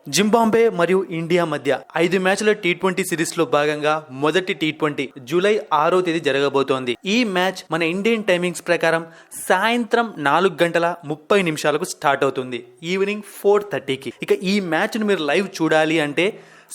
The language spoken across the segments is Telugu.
జింబాబ్వే మరియు ఇండియా మధ్య 5 మ్యాచ్ల టీ20 సిరీస్ లో భాగంగా మొదటి టీ20 జూలై 6వ తేదీ జరగబోతోంది. ఈ మ్యాచ్ మన ఇండియన్ టైమింగ్స్ ప్రకారం సాయంత్రం 4:30 స్టార్ట్ అవుతుంది, ఈవినింగ్ 4:30కి. ఇక ఈ మ్యాచ్ ను మీరు లైవ్ చూడాలి అంటే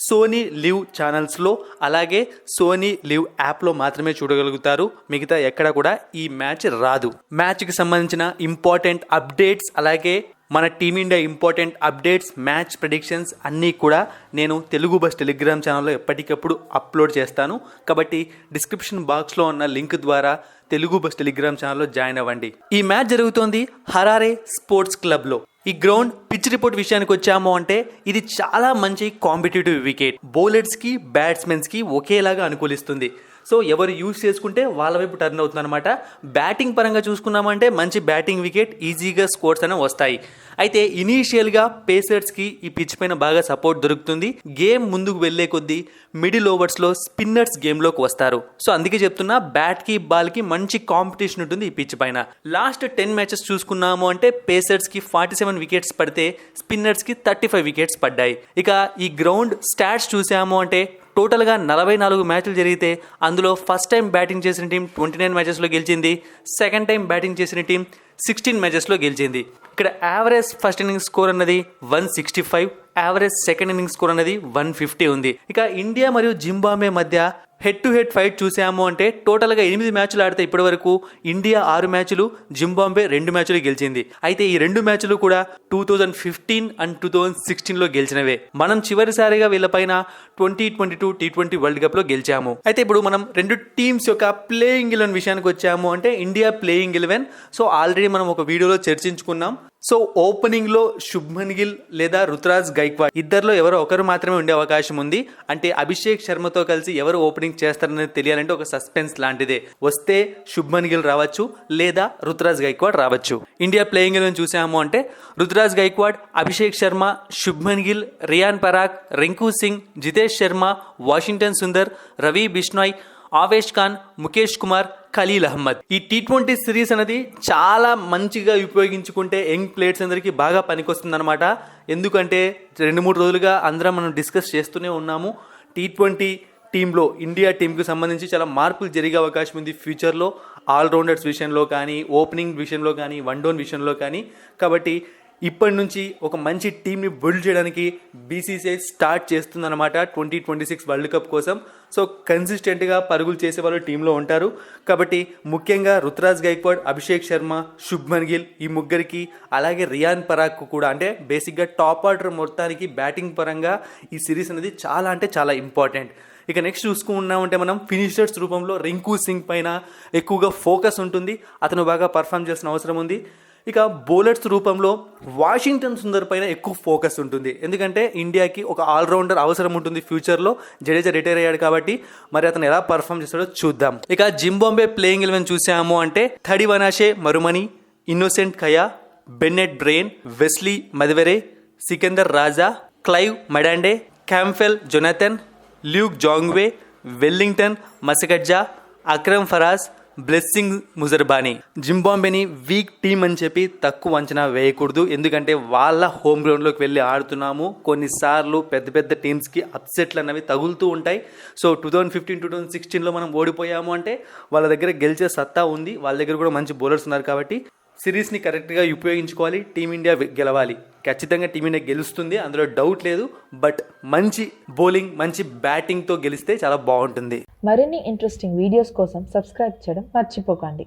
సోనీ లివ్ ఛానల్స్ లో అలాగే సోనీ లివ్ యాప్ లో మాత్రమే చూడగలుగుతారు. మిగతా ఎక్కడ కూడా ఈ మ్యాచ్ రాదు. మ్యాచ్ కి సంబంధించిన ఇంపార్టెంట్ అప్డేట్స్ అలాగే మన team India important updates, match predictions అన్నీ కూడా నేను తెలుగు బస్ టెలిగ్రామ్ ఛానల్లో ఎప్పటికప్పుడు అప్లోడ్ చేస్తాను. కాబట్టి డిస్క్రిప్షన్ బాక్స్లో ఉన్న లింక్ ద్వారా తెలుగు బస్ టెలిగ్రామ్ ఛానల్లో జాయిన్ అవ్వండి. ఈ మ్యాచ్ జరుగుతోంది హరారే స్పోర్ట్స్ క్లబ్లో. ఈ గ్రౌండ్ పిచ్ రిపోర్ట్ విషయానికి వచ్చాము అంటే ఇది చాలా మంచి కాంపిటేటివ్ వికెట్. బౌలర్స్కి బ్యాట్స్మెన్స్కి ఒకేలాగా అనుకూలిస్తుంది. సో ఎవరు యూజ్ చేసుకుంటే వాళ్ళ వైపు టర్న్ అవుతుంది అనమాట. బ్యాటింగ్ పరంగా చూసుకున్నామంటే మంచి బ్యాటింగ్ వికెట్, ఈజీగా స్కోర్స్ అనేవి వస్తాయి. అయితే ఇనీషియల్గా పేసర్స్కి ఈ పిచ్ పైన బాగా సపోర్ట్ దొరుకుతుంది. గేమ్ ముందుకు వెళ్లే కొద్దీ మిడిల్ ఓవర్స్లో స్పిన్నర్స్ గేమ్లోకి వస్తారు. సో అందుకే చెప్తున్నా, బ్యాట్కి బాల్కి మంచి కాంపిటీషన్ ఉంటుంది ఈ పిచ్ పైన. లాస్ట్ 10 మ్యాచెస్ చూసుకున్నాము అంటే పేసర్స్కి 47 వికెట్స్ పడితే స్పిన్నర్స్కి 35 వికెట్స్ పడ్డాయి. ఇక ఈ గ్రౌండ్ స్టాట్స్ చూసాము అంటే టోటల్గా 44 మ్యాచ్లు జరిగితే అందులో ఫస్ట్ టైం బ్యాటింగ్ చేసిన టీం 29 మ్యాచెస్లో గెలిచింది, సెకండ్ టైం బ్యాటింగ్ చేసిన టీం 16 మ్యాచెస్లో గెలిచింది. ఇక్కడ యావరేజ్ ఫస్ట్ ఇన్నింగ్స్ స్కోర్ అన్నది 165, యావరేజ్ సెకండ్ ఇన్నింగ్స్ స్కోర్ అన్నది 150 ఉంది. ఇక ఇండియా మరియు జింబాబ్వే మధ్య హెడ్ టు హెడ్ ఫైట్ చూసాము అంటే టోటల్గా 8 మ్యాచ్లు ఆడితే ఇప్పటి వరకు ఇండియా 6 మ్యాచ్లు, జింబాబ్వే 2 మ్యాచ్లు గెలిచింది. అయితే ఈ 2 మ్యాచ్లు కూడా 2015 అండ్ 2016లో గెలిచినవే. మనం చివరిసారిగా వీళ్ళపైన 2022 టీ20 వరల్డ్ కప్ లో గెలిచాము. అయితే ఇప్పుడు మనం 2 టీమ్స్ యొక్క ప్లేయింగ్ 11 విషయానికి వచ్చాము అంటే ఇండియా ప్లేయింగ్ 11. సో ఆల్రెడీ మనం ఒక వీడియోలో చర్చించుకున్నాం. సో ఓపెనింగ్ లో శుభ్మన్ గిల్ లేదా రుతురాజ్ గైక్వాడ్ ఇద్దరిలో ఎవరో ఒకరు మాత్రమే ఉండే అవకాశం ఉంది. అంటే అభిషేక్ శర్మతో కలిసి ఎవరు ఓపెనింగ్ చేస్తారనేది తెలియాలంటే ఒక సస్పెన్స్ లాంటిదే. వస్తే శుభ్మన్ గిల్ రావచ్చు లేదా రుతురాజ్ గైక్వాడ్ రావచ్చు. ఇండియా ప్లేయింగ్ 11 చూసాము అంటే రుతురాజ్ గైక్వాడ్, అభిషేక్ శర్మ, శుభ్మన్ గిల్, రియాన్ పరాగ్, రింకు సింగ్, జితేష్ శర్మ, వాషింగ్టన్ సుందర్, రవి బిష్నాయ్, ఆవేష్ ఖాన్, ముఖేష్ కుమార్, ఖలీల్ అహ్మద్. ఈ టీ20 సిరీస్ అనేది చాలా మంచిగా ఉపయోగించుకుంటే యంగ్ ప్లేయర్స్ అందరికీ బాగా పనికొస్తుంది అనమాట. ఎందుకంటే 2-3 రోజులుగా అందరం మనం డిస్కస్ చేస్తూనే ఉన్నాము. టీ20 టీంలో ఇండియా టీంకి సంబంధించి చాలా మార్పులు జరిగే అవకాశం ఉంది ఫ్యూచర్లో, ఆల్రౌండర్స్ విషయంలో కానీ, ఓపెనింగ్ విషయంలో కానీ, వన్ డౌన్ విషయంలో కానీ. కాబట్టి ఇప్పటి నుంచి ఒక మంచి టీంని బిల్డ్ చేయడానికి బీసీసీఐ స్టార్ట్ చేస్తుందన్నమాట 2026 వరల్డ్ కప్ కోసం. సో కన్సిస్టెంట్గా పరుగులు చేసే వాళ్ళు టీంలో ఉంటారు. కాబట్టి ముఖ్యంగా రుతురాజ్ గైక్వాడ్, అభిషేక్ శర్మ, శుభ్మన్ గిల్ ఈ ముగ్గురికి, అలాగే రియాన్ పరాగ్ కూడా, అంటే బేసిక్గా టాప్ ఆర్డర్ మొత్తానికి బ్యాటింగ్ పరంగా ఈ సిరీస్ అనేది చాలా అంటే చాలా ఇంపార్టెంట్. ఇక నెక్స్ట్ చూసుకున్నామంటే మనం ఫినిషర్స్ రూపంలో రింకు సింగ్ పైన ఎక్కువగా ఫోకస్ ఉంటుంది. అతను బాగా పర్ఫామ్ చేసిన అవసరం ఉంది. ఇక బౌలర్స్ రూపంలో వాషింగ్టన్ సుందర్ పైన ఎక్కువ ఫోకస్ ఉంటుంది. ఎందుకంటే ఇండియాకి ఒక ఆల్రౌండర్ అవసరం ఉంటుంది ఫ్యూచర్లో. జడేజా రిటైర్ అయ్యాడు కాబట్టి మరి అతను ఎలా పర్ఫామ్ చేస్తాడో చూద్దాం. ఇక జింబాబ్వే ప్లేయింగ్ 11 చూసాము అంటే Tadiwanashe Marumani, Innocent Kaia, Bennett Brian, Wessly Madhevere, Sikandar Raza, Clive Madande, Campbell Jonathan, Luke Jongwe, Wellington Masakadza, Akram Faraz, Blessing Muzarabani. జింబాబ్వేని వీక్ టీమ్ అని చెప్పి తక్కువ అంచనా వేయకూడదు. ఎందుకంటే వాళ్ళ హోమ్ గ్రౌండ్లోకి వెళ్ళి ఆడుతున్నాము. కొన్నిసార్లు పెద్ద పెద్ద టీమ్స్కి అప్సెట్లు అనేవి తగులుతూ ఉంటాయి. సో 2015, 2016లో మనం ఓడిపోయాము అంటే వాళ్ళ దగ్గర గెలిచే సత్తా ఉంది. వాళ్ళ దగ్గర కూడా మంచి బౌలర్స్ ఉన్నారు. కాబట్టి సిరీస్ని కరెక్ట్గా ఉపయోగించుకోవాలి. టీమిండియా గెలవాలి. ఖచ్చితంగా టీమిండియా గెలుస్తుంది, అందులో డౌట్ లేదు. బట్ మంచి బౌలింగ్, మంచి బ్యాటింగ్తో గెలిస్తే చాలా బాగుంటుంది. మరిన్ని ఇంట్రెస్టింగ్ వీడియోస్ కోసం సబ్స్క్రైబ్ చేయడం మర్చిపోకండి.